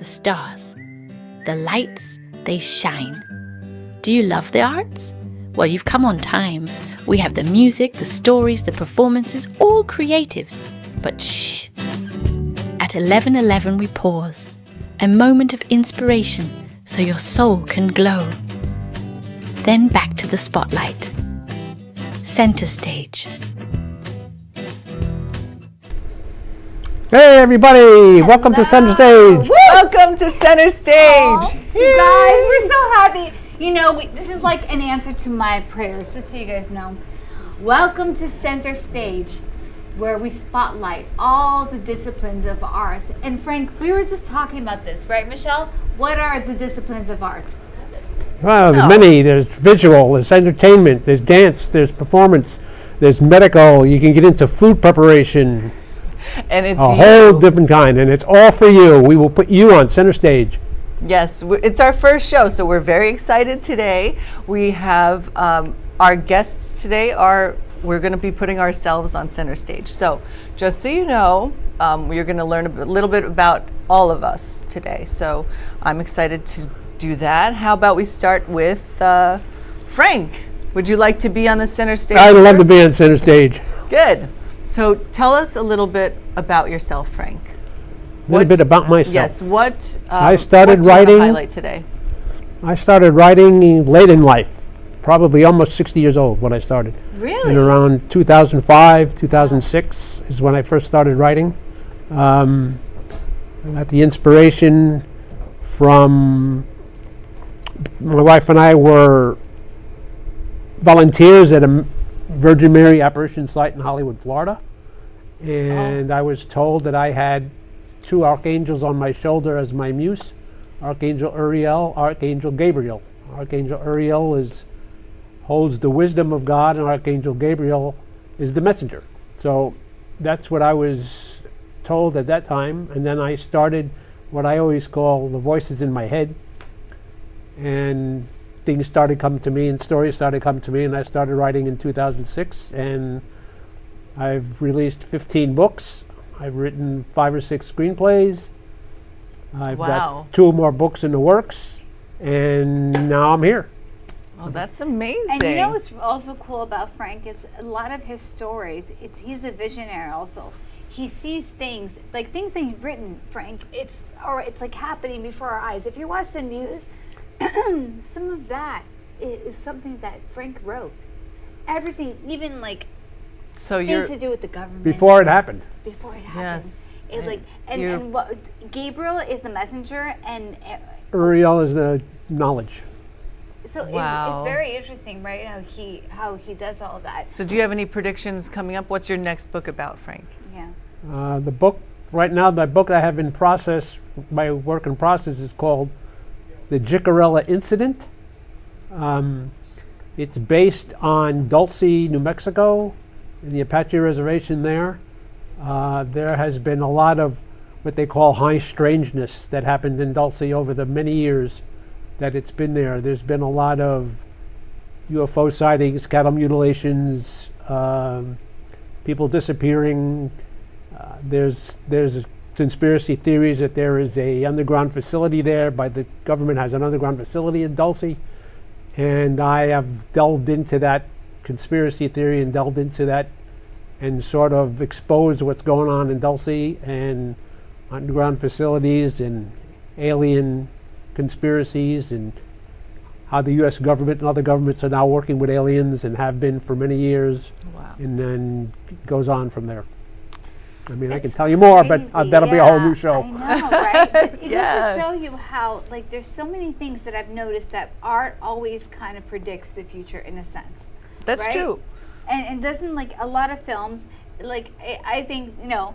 the stars. The lights, they shine. Do you love the arts? Well, you've come on time. We have the music, the stories, the performances, all creatives. But shh. At 11:11 we pause. A moment of inspiration so your soul can glow. Then back to the spotlight. Center stage. Hey everybody! Welcome to Center Stage. Welcome to Center Stage. You guys, we're so happy. You know, this is like an answer to my prayers, just so you guys know. Welcome to Center Stage, where we spotlight all the disciplines of art. And Frank, we were just talking about this, right, Michelle? What are the disciplines of art? Well, there's many. There's visual, there's entertainment, there's dance, there's performance, there's medical. You can get into food preparation. And it's a whole different kind, and it's all for you. We will put you on Center Stage. Yes, it's our first show, so we're very excited today. We have our guests today we're going to be putting ourselves on Center Stage. So just so you know, you're going to learn a little bit about all of us today. So I'm excited to do that. How about we start with Frank? Would you like to be on the Center Stage? I'd love to be on Center Stage. Good. So tell us a little bit about yourself, Frank. A little bit about myself. Yes. What I started what do you writing. want to highlight today? I started writing late in life, probably almost 60 years old when I started. Really? And around 2005, 2006 is when I first started writing. I got the inspiration from my wife and I were volunteers at a Virgin Mary apparition site in Hollywood, Florida. And I was told that I had two archangels on my shoulder as my muse, Archangel Uriel, Archangel Gabriel. Archangel Uriel holds the wisdom of God, and Archangel Gabriel is the messenger. So that's what I was told at that time. And then I started what I always call the voices in my head. And things started coming to me, and stories started coming to me, and I started writing in 2006. And I've released 15 books. I've written 5 or 6 screenplays. I've got 2 more books in the works, and now I'm here. Oh, that's amazing. And you know what's also cool about Frank is a lot of his stories, he's a visionary also. He sees things, like things that he's written, Frank, it's like happening before our eyes. If you watch the news, some of that is something that Frank wrote. Everything, even like things to do with the government. Before it happened. Before it happened. Yes. And what Gabriel is the messenger, and Uriel is the knowledge. so Wow. it's very interesting, right? How he does all of that. So do you have any predictions coming up? What's your next book about, Frank? Yeah. The book, right now, the book I have in process, my work in process is called The Jicarilla Incident. It's based on Dulce, New Mexico, in the Apache Reservation there. There has been a lot of what they call high strangeness that happened in Dulce over the many years that it's been there. There's been a lot of UFO sightings, cattle mutilations, people disappearing. There's conspiracy theories that there is a underground facility there. The government has an underground facility in Dulce, and I have delved into that conspiracy theory and delved into that and sort of exposed what's going on in Dulce and underground facilities and alien conspiracies, and how the U.S. government and other governments are now working with aliens and have been for many years. Wow. And then it goes on from there. I mean, I can tell you more, but that'll be a whole new show. I know, right? But it Yeah. goes to show you how, like, there's so many things that I've noticed that art always kind of predicts the future in a sense. That's right? true. And doesn't, like, a lot of films, like, I think, you know,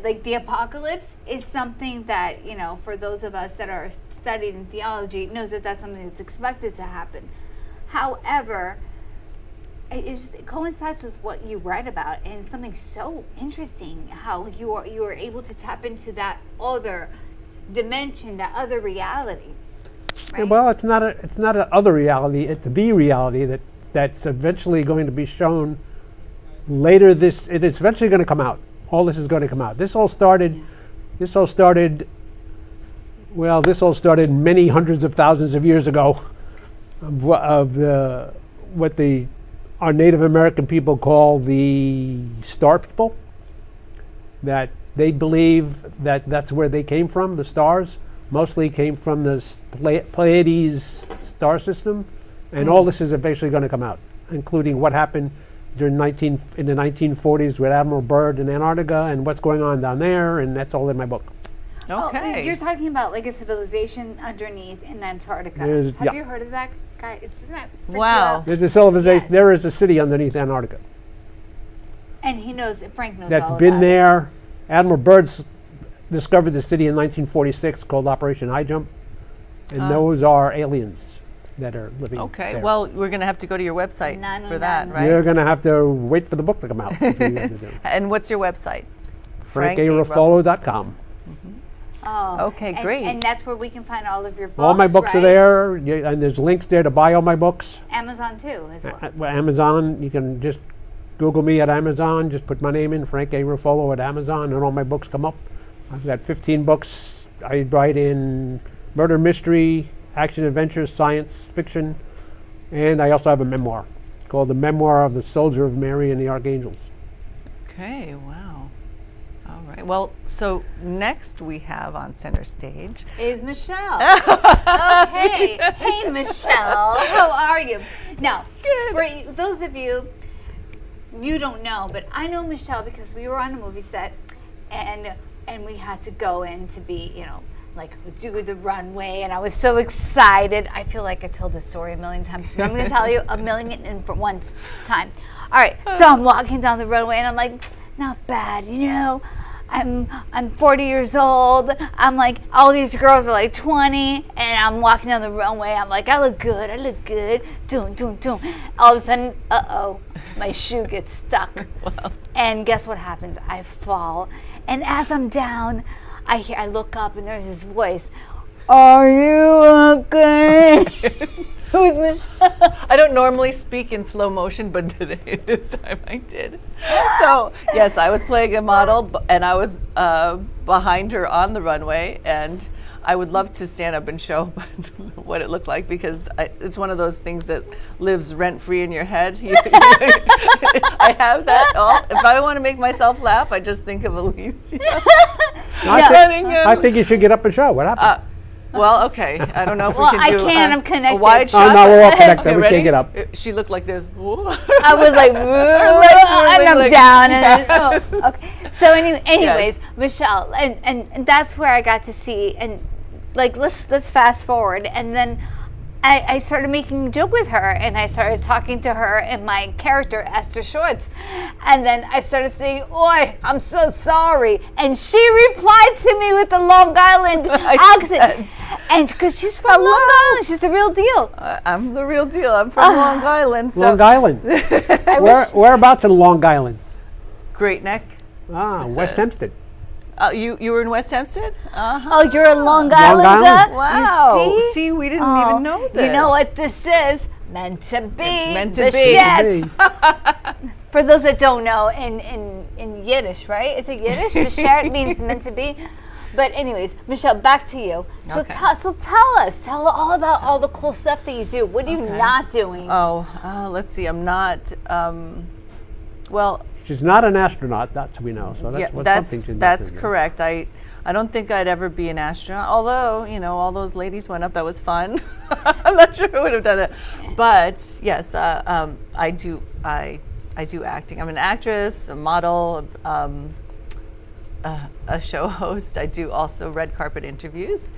like the apocalypse is something that, you know, for those of us that are studied in theology, knows that that's something that's expected to happen. However, it coincides with what you write about, and it's something so interesting how you are able to tap into that other dimension, that other reality. Right? Yeah, well, it's not an other reality. It's the reality that's eventually going to be shown later. It's eventually going to come out. All this is going to come out. This all started Well, this all started many hundreds of thousands of years ago of what our Native American people call the star people. That they believe that that's where they came from. The stars mostly came from the Pleiades star system, and all this is eventually going to come out, including what happened during in the 1940s with Admiral Byrd in Antarctica and what's going on down there, and that's all in my book. Okay. Oh, you're talking about like a civilization underneath in Antarctica. Have you heard of that guy? Isn't that freak you Wow. out? There's a civilization. Yes. There is a city underneath Antarctica And he knows, Frank knows that's all been about there. Admiral Byrd discovered the city in 1946 called Operation High Jump, and those are aliens that are living Okay. there. Well, we're going to have to go to your website No, for that, no. right? You're going to have to wait for the book to come out. And what's your website? FrankARuffalo.com. Oh, Okay, and- great. And that's where we can find all of your books. All my books are right? there, and there's links there to buy all my books. Amazon too, as well. Well, Amazon, you can just Google me at Amazon, just put my name in, Frank A. Ruffalo at Amazon, and all my books come up. I've got 15 books. I write in murder, mystery, action, adventure, science, fiction, and I also have a memoir called The Memoir of the Soldier of Mary and the Archangels. Okay, wow. All right. Well, so next we have on center stage. Is Michelle. Oh, hey. Hey, Michelle. How are you? Now, for those of you, you don't know, but I know Michelle because we were on a movie set and we had to go in to be, like do the runway, and I was so excited. I feel like I told this story a million times, but I'm going to tell you a million and for one time. All right, so I'm walking down the runway and I'm like, not bad, I'm 40 years old. I'm like, all these girls are like 20, and I'm walking down the runway. I'm like, I look good. Doom, doom, doom. All of a sudden, my shoe gets stuck. Wow. And guess what happens? I fall. And as I'm down, I look up, and there's this voice. Are you okay? Who's Michelle? I don't normally speak in slow motion, but today, this time I did. So, yes, I was playing a model, and I was behind her on the runway, and I would love to stand up and show what it looked like, because it's one of those things that lives rent-free in your head. I have that. If I want to make myself laugh, I just think of Elise. I think you should get up and show. What happened? Well, okay. I don't know if Well, we can do I can. I'm a connected. wide Oh, shot. no, we're all connected. Okay, We ready? can't get up. She looked like this. I was like, legs were and I'm like- down. And okay. So anyways, Yes. Michelle, and that's where I got to see, and like let's fast forward, and then I started making a joke with her, and I started talking to her in my character Esther Schwartz, and then I started saying, "Oi, I'm so sorry," and she replied to me with the Long Island accent, and because she's from Long Island, she's the real deal. I'm the real deal. I'm from Long Island. So Long Island. Whereabouts in Long Island? Great Neck. West Hempstead. You were in West Hempstead? Uh-huh. Oh, you're a Long Island? Islander? Wow. You see? See, we didn't Oh, even know this. You know what this is? Meant to be. It's meant to The be. shit. For those that don't know, in Yiddish, right? Is it Yiddish? B'shet means meant to be. But anyways, Michelle, back to you. So, Okay. tell all about all the cool stuff that you do. What are you not doing? Let's see. I'm not. Well, She's not an astronaut, that we know. So that's something she's not that's doing. correct. I don't think I'd ever be an astronaut. Although all those ladies went up. That was fun. I'm not sure I would have done that. But yes, I do acting. I'm an actress, a model, a show host. I do also red carpet interviews,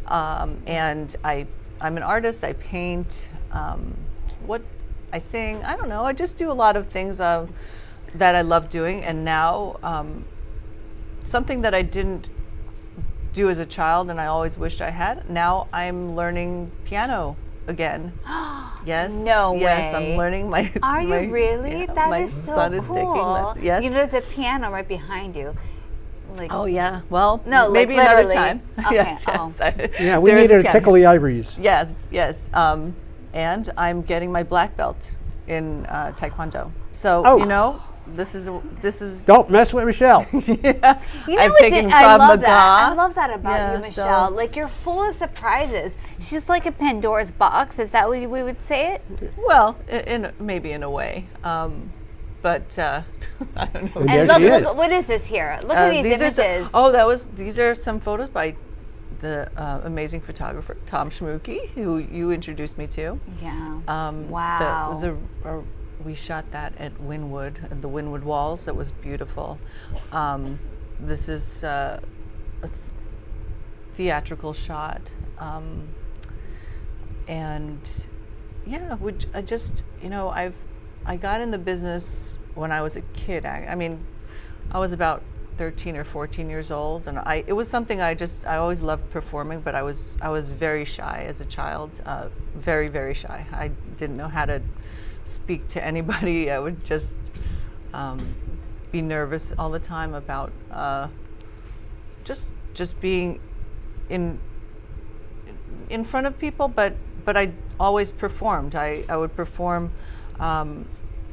and I'm an artist. I paint. What I sing. I don't know. I just do a lot of things that I love doing, and now something that I didn't do as a child and I always wished I had. Now I'm learning piano again. Yes. No Yes, way. I'm learning my. Are my- you really? yeah, That my is so son cool. is taking lessons. Yes. There's a piano right behind you. Like, Oh yeah. Well, No, like maybe another literally. time. Okay, Yes. oh. Yes. Yeah, we There is need a her to piano. tickle the ivories. Yes. Yes. And I'm getting my black belt in Taekwondo. So Oh. This is. Don't mess with Michelle. You know I've what's taken I Krav love that. Maga. I love that about Yeah, you, Michelle. so- Like, you're full of surprises. She's like a Pandora's box. Is that what we would say it? Well, maybe in a way, but I don't know. And And there she is. look, what is this here? Look at these images. These are some photos by the amazing photographer Tom Schmooky, who you introduced me to. Yeah. That Wow. was we shot that at Wynwood, at the Wynwood Walls. That was beautiful. This is a theatrical shot, and yeah, I just, I got in the business when I was a kid. I mean, I was about 13 or 14 years old, and it was something I always loved performing, but I was very shy as a child, very, very shy. I didn't know how to speak to anybody. I would just be nervous all the time about just being in front of people, but I always performed. I would perform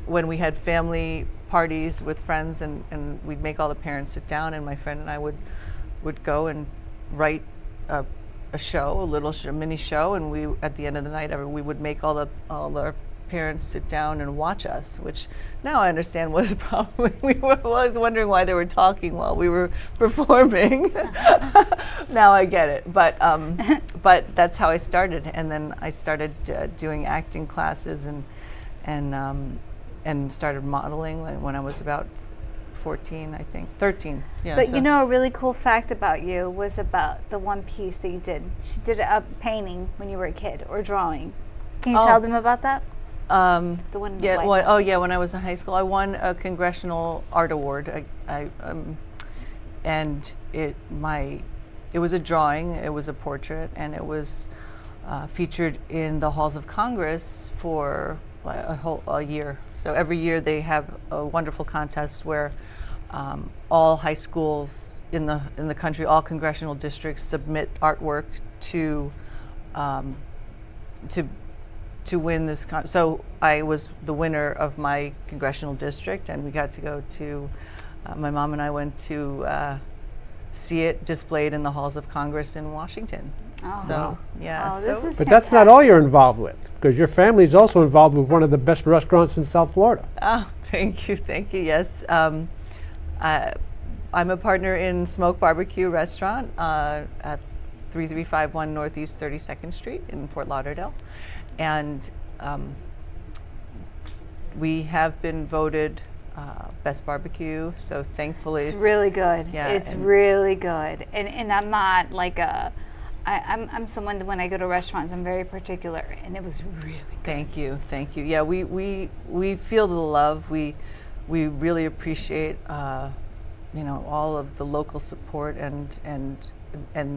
when we had family parties with friends, and we'd make all the parents sit down, and my friend and I would go and write a show, a mini show, and we, at the end of the night, we would make all our parents sit down and watch us, which now I understand was a problem. I was wondering why they were talking while we were performing. Now I get it, but that's how I started, and then I started doing acting classes and started modeling when I was about 14, I think, 13. Yeah. But you know, a really cool fact about you was about the one piece that you did. She did a painting when you were a kid, or drawing. Can you tell them about that? The one in the Yeah. white. When I was in high school, I won a congressional art award. And it was a drawing. It was a portrait, and it was featured in the halls of Congress for a year. So every year they have a wonderful contest where all high schools in the country, all congressional districts, submit artwork to win this. So I was the winner of my congressional district, and we got to go to. My mom and I went to see it displayed in the halls of Congress in Washington. Oh. So Wow. yeah. Oh, so this is But that's not all you're involved with, because your family is also involved with one of the best restaurants in South Florida. Oh, thank you. Yes, I'm a partner in Smoke Barbecue Restaurant at 3351 Northeast 32nd Street in Fort Lauderdale, and we have been voted best barbecue. So thankfully, It's really good. Yeah, It's and- really good. And I'm not like I'm someone that when I go to restaurants, I'm very particular, and it was really good. Thank you. Yeah, we feel the love. We really appreciate all of the local support and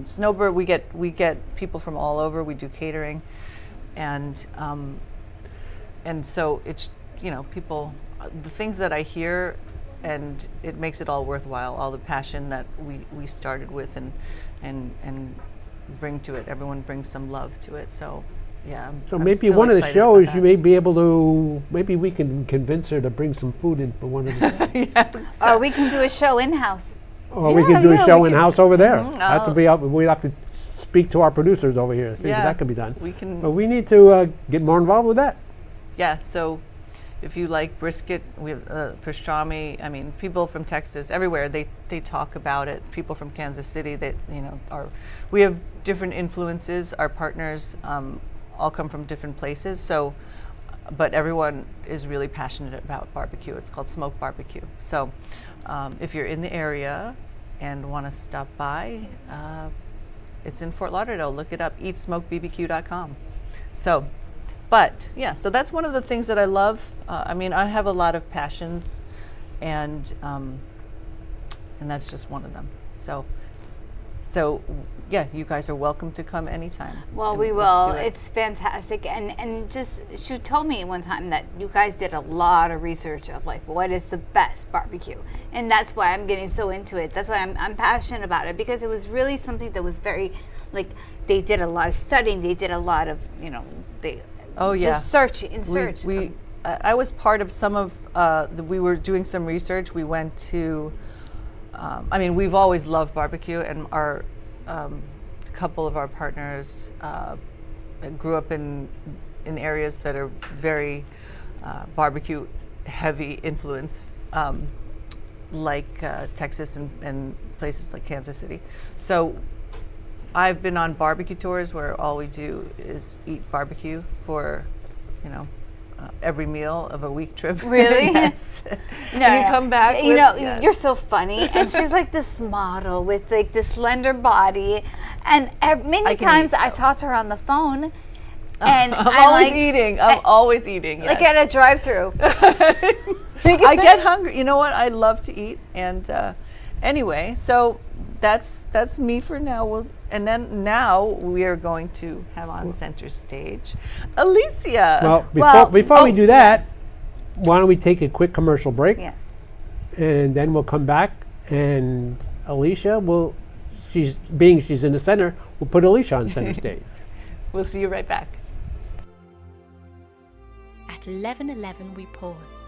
Snowbird. We get people from all over. We do catering, and so it's people, the things that I hear, and it makes it all worthwhile. All the passion that we started with and bring to it. Everyone brings some love to it. So yeah. So I'm maybe still one of the excited about shows that. you may be able to, maybe we can convince her to bring some food in for one of the, Yes. Or we can do a show in-house. or we can do a yeah, show we in can- house over there. Mhm, That's what we'd have to speak to our producers over here, see if Yeah, that can be done. we can- But we need to get more involved with that. Yeah, so if you like brisket, we have pastrami. I mean, people from Texas, everywhere, they talk about it. People from Kansas City, we have different influences. Our partners all come from different places. So, but everyone is really passionate about barbecue. It's called Smoke Barbecue. So, if you're in the area and want to stop by, it's in Fort Lauderdale. Look it up. eatsmokebbq.com. So. But yeah, so that's one of the things that I love. I mean, I have a lot of passions, and that's just one of them. So yeah, you guys are welcome to come anytime. Well, and we let's will. do it. It's fantastic. And just, she told me one time that you guys did a lot of research of like, what is the best barbecue? And that's why I'm getting so into it. That's why I'm passionate about it, because it was really something that was very, like, they did a lot of studying. They did a lot of, they Oh, yeah. just search and search. We I was part of some of, we were doing some research. We went to, we've always loved barbecue, and our couple of our partners grew up in areas that are very barbecue heavy influence, like Texas and places like Kansas City. So I've been on barbecue tours where all we do is eat barbecue for, every meal of a week trip. Really? Yes. No, and you come back. You're so funny, and she's like this model with like this slender body, and many times I talk to her on the phone, and I'm always eating. I'm always eating. Like yes. at a drive-through. I get hungry. You know what? I love to eat, and anyway, so that's me for now. And then now we are going to have on center stage Alicia. Well, before we do that, why don't we take a quick commercial break? Yes. And then we'll come back, and Alicia she's in the center, we'll put Alicia on center stage. We'll see you right back. At 11:11 we pause.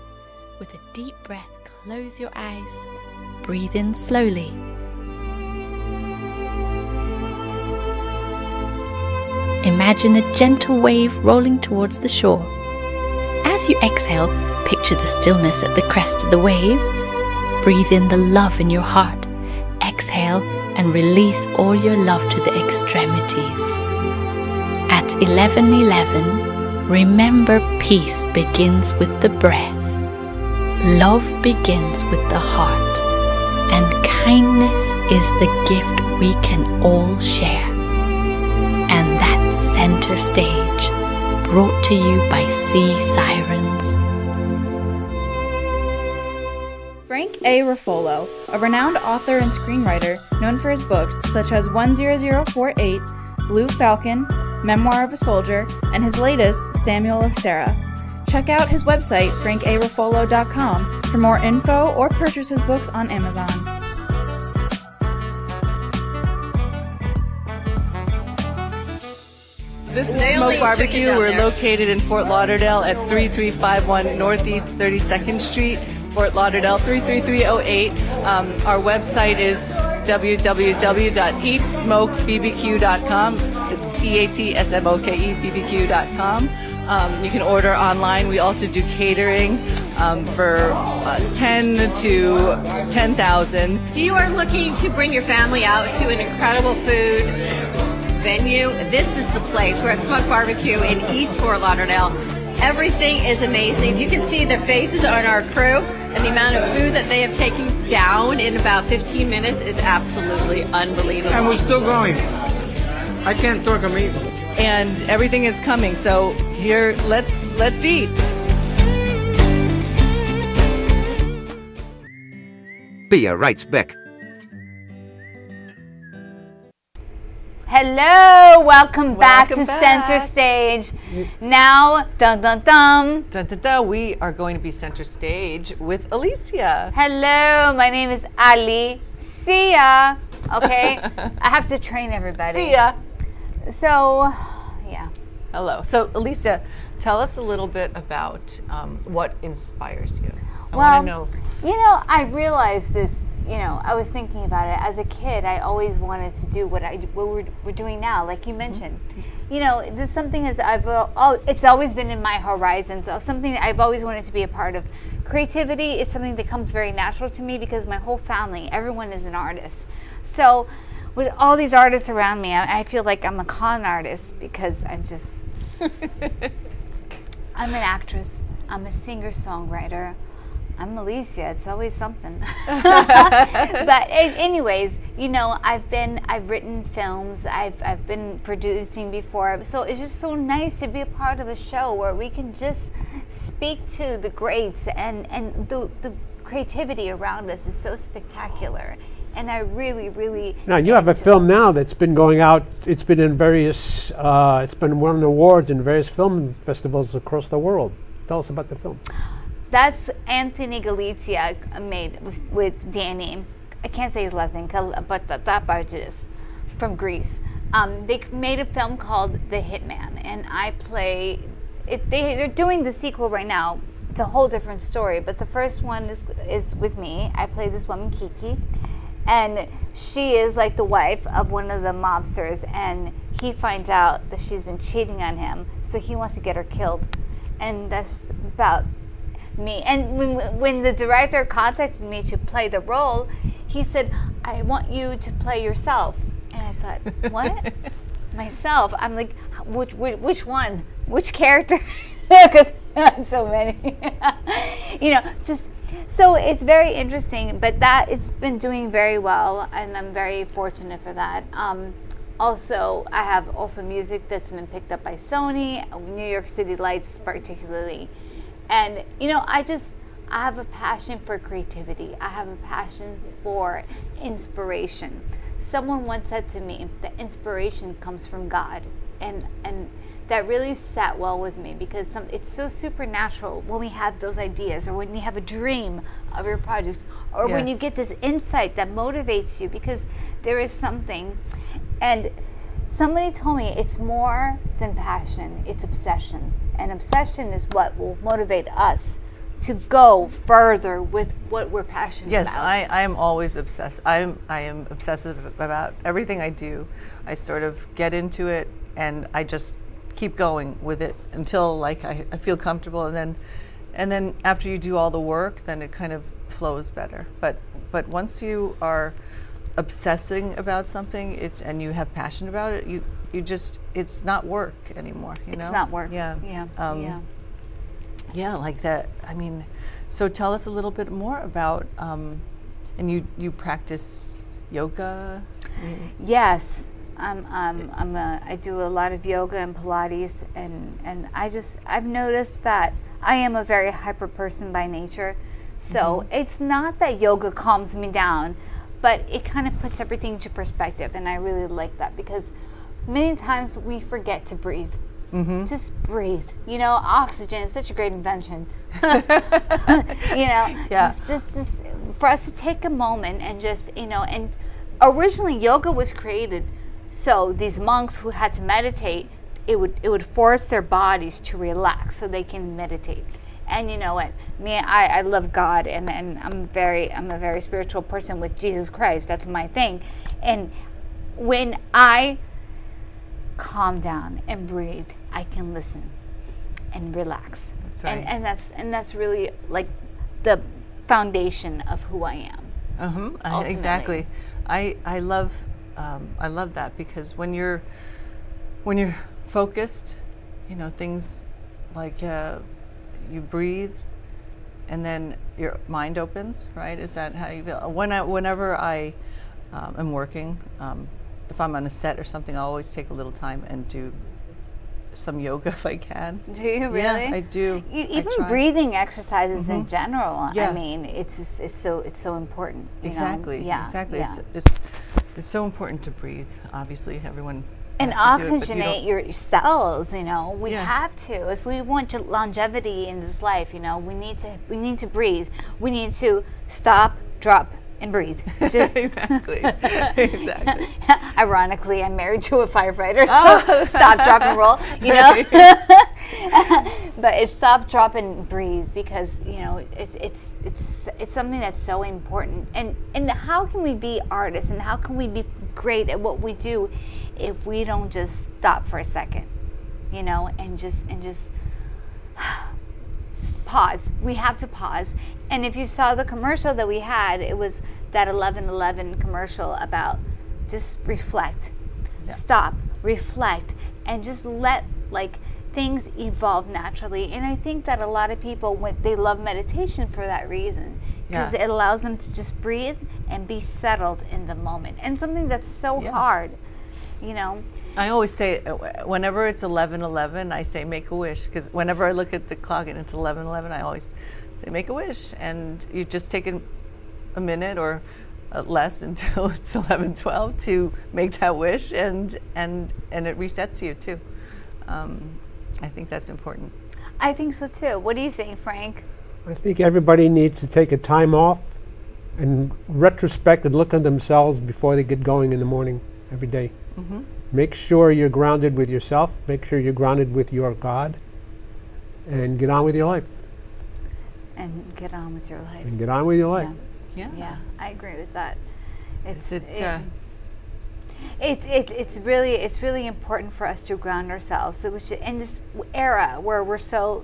With a deep breath, close your eyes. Breathe in slowly. Imagine a gentle wave rolling towards the shore. As you exhale, picture the stillness at the crest of the wave. Breathe in the love in your heart. Exhale and release all your love to the extremities. At 11:11, remember peace begins with the breath. Love begins with the heart. And kindness is the gift we can all share. And that's center stage, brought to you by Sea Sirens. Frank A. Ruffolo, a renowned author and screenwriter known for his books such as 10048, Blue Falcon, Memoir of a Soldier, and his latest, Samuel of Sarah. Check out his website, frankaruffolo.com, for more info or purchase his books on Amazon. This is Smoke Barbecue. We're located in Fort Lauderdale at 3351 Northeast 32nd Street, Fort Lauderdale 33308. Our website is www.eatsmokebbq.com. It's EATSMOKEBBQ.com. You can order online. We also do catering for 10 to 10,000. If you are looking to bring your family out to an incredible food venue, this is the place. We're at Smoke Barbecue in East Fort Lauderdale. Everything is amazing. You can see their faces on our crew, and the amount of food that they have taken down in about 15 minutes is absolutely unbelievable. And we're still going. I can't talk, I'm eating. And everything is coming. So here, let's eat. Pia writes back. Hello, welcome back to Welcome Center back. Stage. Now, dun dun dun. Dun, dun, dun. We are going to be center stage with Alicia. Hello, my name is Alicia. Okay, I have to train everybody. See ya. So, yeah. Hello. So, Alicia, tell us a little bit about what inspires you. I Well, want to know. I realized this. I was thinking about it as a kid. I always wanted to do what we're doing now, like you mentioned. This something it's always been in my horizons. So something that I've always wanted to be a part of. Creativity is something that comes very natural to me because my whole family, everyone is an artist. So, with all these artists around me, I feel like I'm a con artist because I'm an actress. I'm a singer-songwriter. I'm Alicia. It's always something. But anyways, I've written films. I've been producing before. So it's just so nice to be a part of a show where we can just speak to the greats and the creativity around us is so spectacular. And I really, really. Now, you have a film now that's been going out. It's been in various. It's been winning awards in various film festivals across the world. Tell us about the film. That's Anthony Galizia made with Danny. I can't say his last name, but that part is from Greece. They made a film called The Hitman, and I play they're doing the sequel right now. It's a whole different story, but the first one is with me. I play this woman Kiki, and she is like the wife of one of the mobsters, and he finds out that she's been cheating on him, so he wants to get her killed, and that's about me. And when the director contacted me to play the role, he said, "I want you to play yourself," and I thought, "What? Myself?" I'm like, which one? Which character? Because so many, just so it's very interesting. But that it's been doing very well, and I'm very fortunate for that. Also, I have also music that's been picked up by Sony, New York City Lights particularly, and I have a passion for creativity. I have a passion for inspiration. Someone once said to me that inspiration comes from God, and that really sat well with me, because it's so supernatural when we have those ideas, or when you have a dream of your project, or when you get this insight that motivates you, because there is something. And somebody told me it's more than passion, it's obsession. And obsession is what will motivate us to go further with what we're passionate about. Yes, I am always obsessed. I am obsessive about everything I do. I sort of get into it, and I just keep going with it until I feel comfortable, and then after you do all the work, then it kind of flows better. But once you are obsessing about something, and you have passion about it, you just, it's not work anymore. It's not work. Yeah. Yeah. Yeah, like that. I mean, so tell us a little bit more about, and you practice yoga? Yes. I do a lot of yoga and Pilates, and I've noticed that I am a very hyper person by nature. So it's not that yoga calms me down, but it kind of puts everything into perspective, and I really like that, because many times we forget to breathe. Just breathe. Oxygen is such a great invention. Just for us to take a moment and just, and originally yoga was created so these monks who had to meditate, it would force their bodies to relax so they can meditate. And you know what? I love God, and I'm a very spiritual person with Jesus Christ. That's my thing. And when I calm down and breathe, I can listen and relax. That's right. And that's really like the foundation of who I am. Exactly. I love that, because when you're focused, things like you breathe, and then your mind opens, right? Is that how you feel? Whenever I am working, if I'm on a set or something, I always take a little time and do some yoga if I can. Do you really? Yeah, I do. Even breathing exercises in general. Yeah. I mean, it's so important. Exactly. Yeah. Exactly. Yeah. It's so important to breathe. Obviously, everyone. And has to do it, oxygenate your cells. We have to. If we want longevity in this life, we need to breathe. We need to stop, drop, and breathe. Just exactly. Ironically, I'm married to a firefighter, so stop, drop, and roll. But it's stop, drop, and breathe, because it's something that's so important. And how can we be artists, and how can we be great at what we do if we don't just stop for a second, and just pause. We have to pause. And if you saw the commercial that we had, it was that 11:11 commercial about just reflect, stop, reflect, and just let things evolve naturally. And I think that a lot of people, they love meditation for that reason, because it allows them to just breathe and be settled in the moment. And something that's so hard, I always say, whenever it's 11:11, I say make a wish, because whenever I look at the clock and it's 11:11, I always say make a wish, and you just take a minute or less until it's 11:12 to make that wish, and it resets you too. I think that's important. I think so too. What do you think, Frank? I think everybody needs to take a time off and retrospect and look at themselves before they get going in the morning every day. Make sure you're grounded with yourself. Make sure you're grounded with your God. and get on with your life. And get on with your life. And get on with your life. Yeah. Yeah, I agree with that. Is it, It's really important for us to ground ourselves. Which in this era where we're so,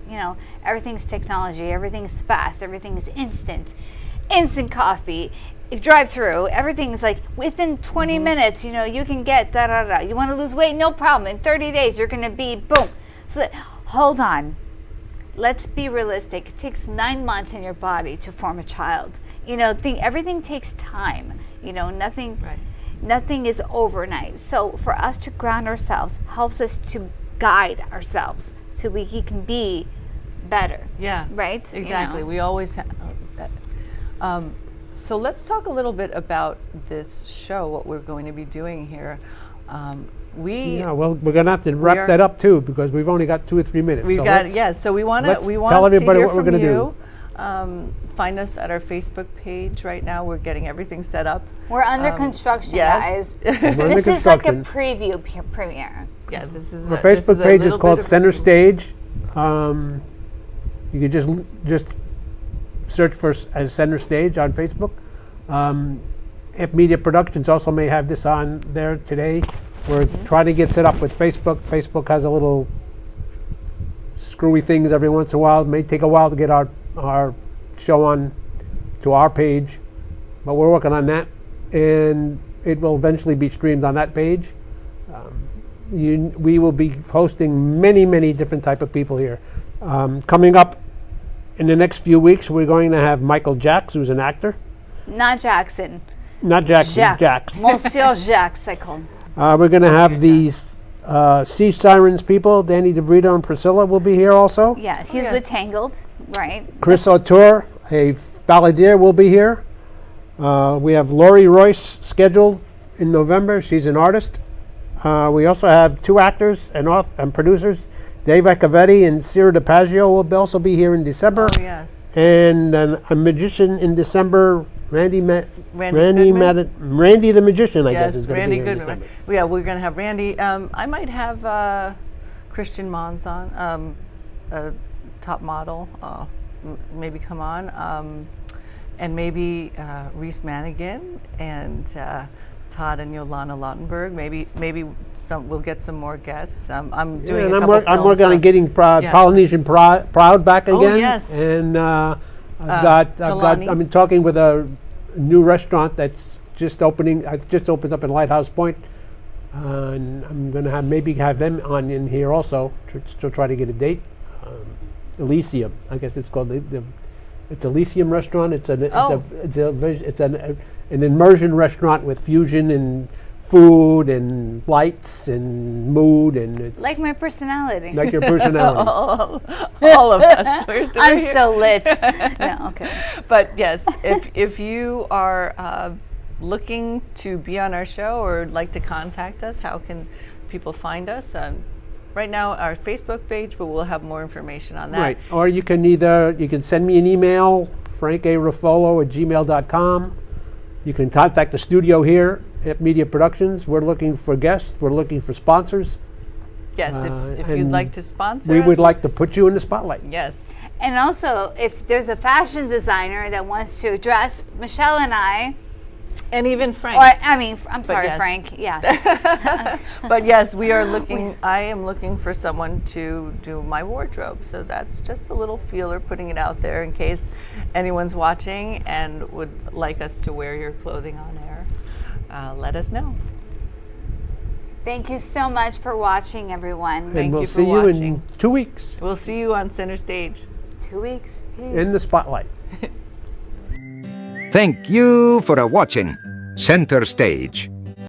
everything's technology, everything's fast, everything's instant coffee, drive through, everything's like within 20 minutes, you can get da. You want to lose weight? No problem. In 30 days, you're going to be boom. So hold on. Let's be realistic. It takes 9 months in your body to form a child. Everything takes time. Nothing. Right. Nothing is overnight. So for us to ground ourselves helps us to guide ourselves so we can be better. Yeah. Right? Exactly. We always have that. So let's talk a little bit about this show, what we're going to be doing here. Yeah, well, we're going to have to wrap that up too, because we've only got 2 or 3 minutes. We've so got, yes, so we want tell to everybody hear what we're from gonna you. Find us at our Facebook page right now. We're getting everything set up. We're under construction, yes. guys. We're under This is like a construction. preview premiere. Yeah, this is Our this Facebook a page is little called bit of- Center Stage. You can just search for as Center Stage on Facebook. If Media Productions also may have this on there today. We're trying to get set up with Facebook. Facebook has a little screwy things every once in a while. It may take a while to get our show on to our page, but we're working on that, and it will eventually be streamed on that page. We will be hosting many different type of people here. Coming up in the next few weeks, we're going to have Michael Jacks, who's an actor. Not Jackson. Not Jackson, Jacques. Jacks. Monsieur Jacques, I call him. We're going to have these Sea Sirens people. Danny DeBrito and Priscilla will be here also. Yeah, he's yes. with Tangled, right? Chris O'Toole, a balladeer, will be here. We have Lori Royce scheduled in November. She's an artist. We also have 2 actors and producers. Dave Echevetti and Cira DiPaggio will also be here in December. Oh, yes. And a magician in December, Randy the Magician, I guess, is going to be Randy here in Goodman. December. Yeah, we're going to have Randy. I might have Christian Mons on, a top model, maybe come on, and maybe Reese Manigan and Todd and Yolanda Lautenberg. Maybe we'll get some more guests. I'm doing. And a I'm couple working on films, getting Polynesian Proud back Oh, again. yes. And I'm talking with a new restaurant that's just opening. I've just opened up in Lighthouse Point, and I'm going to have them on in here also to try to get a date. Elysium, I guess it's called it's Elysium Restaurant. It's an immersion restaurant with fusion and food and lights and mood, and it's Like my personality. like your personality. all of us. I'm so lit. No, okay. But yes, if you are looking to be on our show or would like to contact us, how can people find us? Right now, our Facebook page, but we'll have more information on that. Right, or you can send me an email, frankarafolo@gmail.com. You can contact the studio here at Media Productions. We're looking for guests. We're looking for sponsors. Yes, if you'd and like to sponsor We us, would like to put you in the spotlight. Yes. And also, if there's a fashion designer that wants to dress Michelle and I, And even Frank. I'm sorry, yes. Frank. Yeah. But yes, we are looking. I am looking for someone to do my wardrobe. So that's just a little feeler, putting it out there in case anyone's watching and would like us to wear your clothing on air. Let us know. Thank you so much for watching, everyone. Thank And we'll you for see you watching. in 2 weeks We'll see you on Center Stage. 2 weeks. Peace. in the spotlight. Thank you for watching Center Stage.